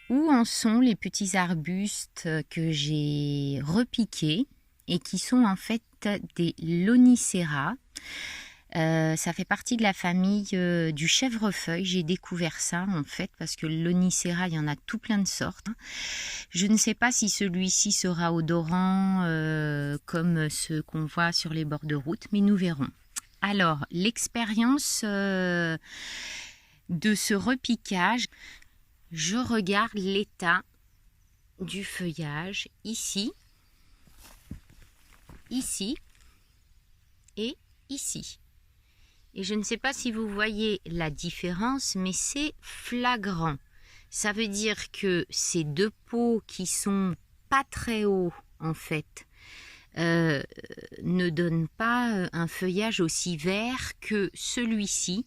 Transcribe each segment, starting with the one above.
où en sont les petits arbustes que j'ai repiqués et qui sont en fait des Lonicera. Ça fait partie de la famille du chèvrefeuille. J'ai découvert ça en fait parce que le Lonicera, il y en a tout plein de sortes. Je ne sais pas si celui-ci sera odorant comme ceux qu'on voit sur les bords de route, mais nous verrons. Alors, l'expérience de ce repiquage, je regarde l'état du feuillage ici, ici et ici. Et je ne sais pas si vous voyez la différence, mais c'est flagrant. Ça veut dire que ces deux pots qui sont pas très hauts, en fait, ne donnent pas un feuillage aussi vert que celui-ci,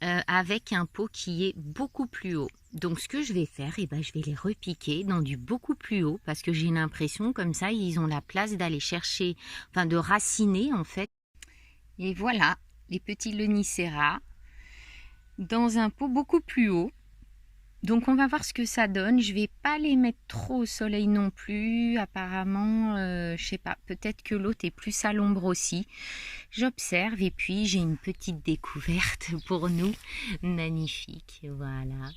avec un pot qui est beaucoup plus haut. Donc ce que je vais faire, je vais les repiquer dans du beaucoup plus haut, parce que j'ai l'impression comme ça, ils ont la place d'aller chercher, enfin de raciner en fait. Et voilà, les petits Lonicera dans un pot beaucoup plus haut. Donc on va voir ce que ça donne. Je vais pas les mettre trop au soleil non plus. Apparemment, je sais pas, peut-être que l'autre est plus à l'ombre aussi. J'observe et puis j'ai une petite découverte pour nous. Magnifique, voilà.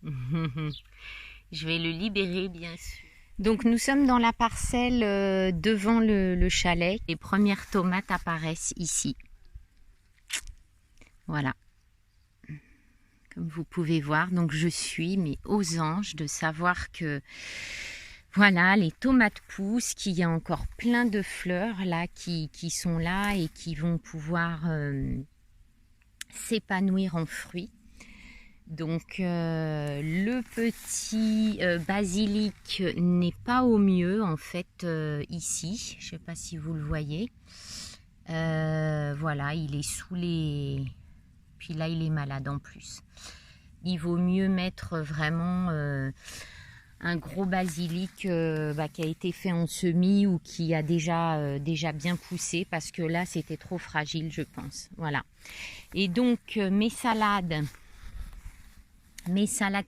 Je vais le libérer bien sûr. Donc nous sommes dans la parcelle devant le chalet. Les premières tomates apparaissent ici. Voilà. Comme vous pouvez voir, donc je suis mais aux anges de savoir que voilà, les tomates poussent, qu'il y a encore plein de fleurs là qui sont là et qui vont pouvoir s'épanouir en fruits. Donc le petit basilic n'est pas au mieux en fait ici. Je ne sais pas si vous le voyez. Voilà, il est sous les... Puis là, il est malade en plus. Il vaut mieux mettre vraiment un gros basilic qui a été fait en semis ou qui a déjà bien poussé parce que là, c'était trop fragile, je pense. Voilà. Et donc, mes salades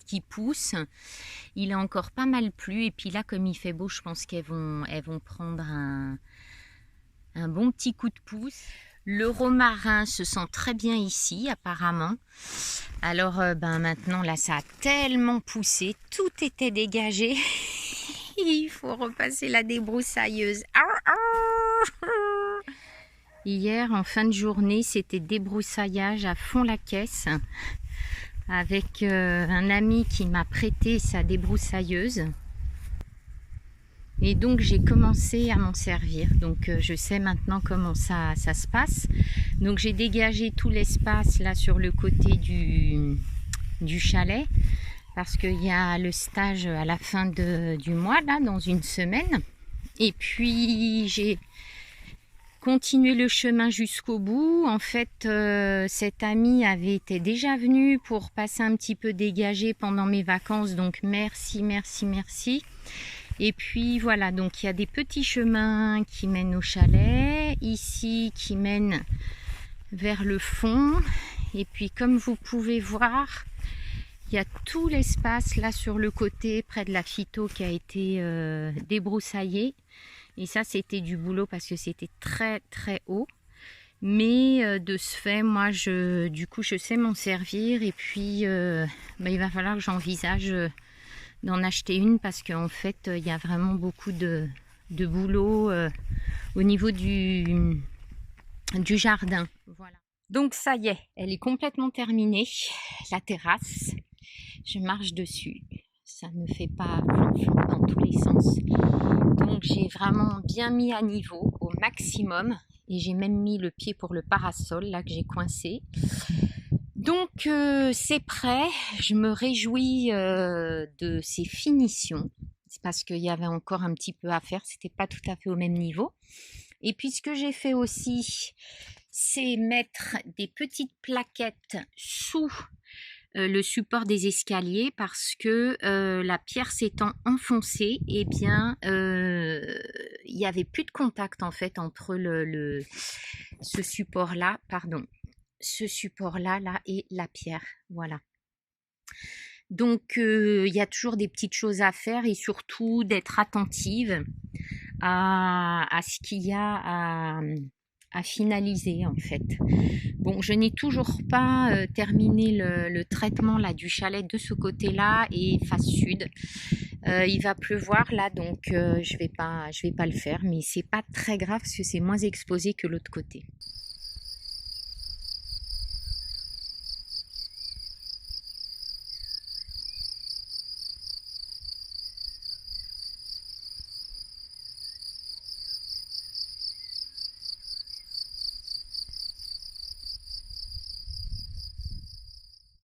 qui poussent, il a encore pas mal plu. Et puis là, comme il fait beau, je pense qu'elles vont prendre un bon petit coup de pouce. Le romarin se sent très bien ici apparemment. Alors maintenant là ça a tellement poussé, tout était dégagé. Il faut repasser la débroussailleuse. Hier en fin de journée c'était débroussaillage à fond la caisse avec un ami qui m'a prêté sa débroussailleuse. Et donc j'ai commencé à m'en servir, donc je sais maintenant comment ça se passe. Donc j'ai dégagé tout l'espace là sur le côté du chalet, parce qu'il y a le stage à la fin du mois, là dans une semaine. Et puis j'ai continué le chemin jusqu'au bout. En fait cet ami avait été déjà venu pour passer un petit peu dégagé pendant mes vacances, donc merci. Et puis voilà, donc il y a des petits chemins qui mènent au chalet, ici qui mènent vers le fond. Et puis comme vous pouvez voir, il y a tout l'espace là sur le côté près de la phyto qui a été débroussaillé. Et ça c'était du boulot parce que c'était très très haut. Mais de ce fait, moi du coup je sais m'en servir. Et puis il va falloir que j'envisage d'en acheter une parce qu'en fait il y a vraiment beaucoup de boulot au niveau du jardin. Voilà. Donc ça y est, elle est complètement terminée, la terrasse. Je marche dessus, ça ne fait pas flonflon dans tous les sens. Donc j'ai vraiment bien mis à niveau au maximum et j'ai même mis le pied pour le parasol là que j'ai coincé. Donc c'est prêt, je me réjouis de ces finitions, c'est parce qu'il y avait encore un petit peu à faire, c'était pas tout à fait au même niveau. Et puis ce que j'ai fait aussi, c'est mettre des petites plaquettes sous le support des escaliers parce que la pierre s'étant enfoncée, eh bien il n'y avait plus de contact en fait entre ce support là, pardon, ce support là et la pierre, voilà. Donc il y a toujours des petites choses à faire et surtout d'être attentive à ce qu'il y a à finaliser en fait. Bon, je n'ai toujours pas terminé le traitement là du chalet de ce côté-là et face sud. Il va pleuvoir là, donc je vais pas le faire, mais c'est pas très grave parce que c'est moins exposé que l'autre côté.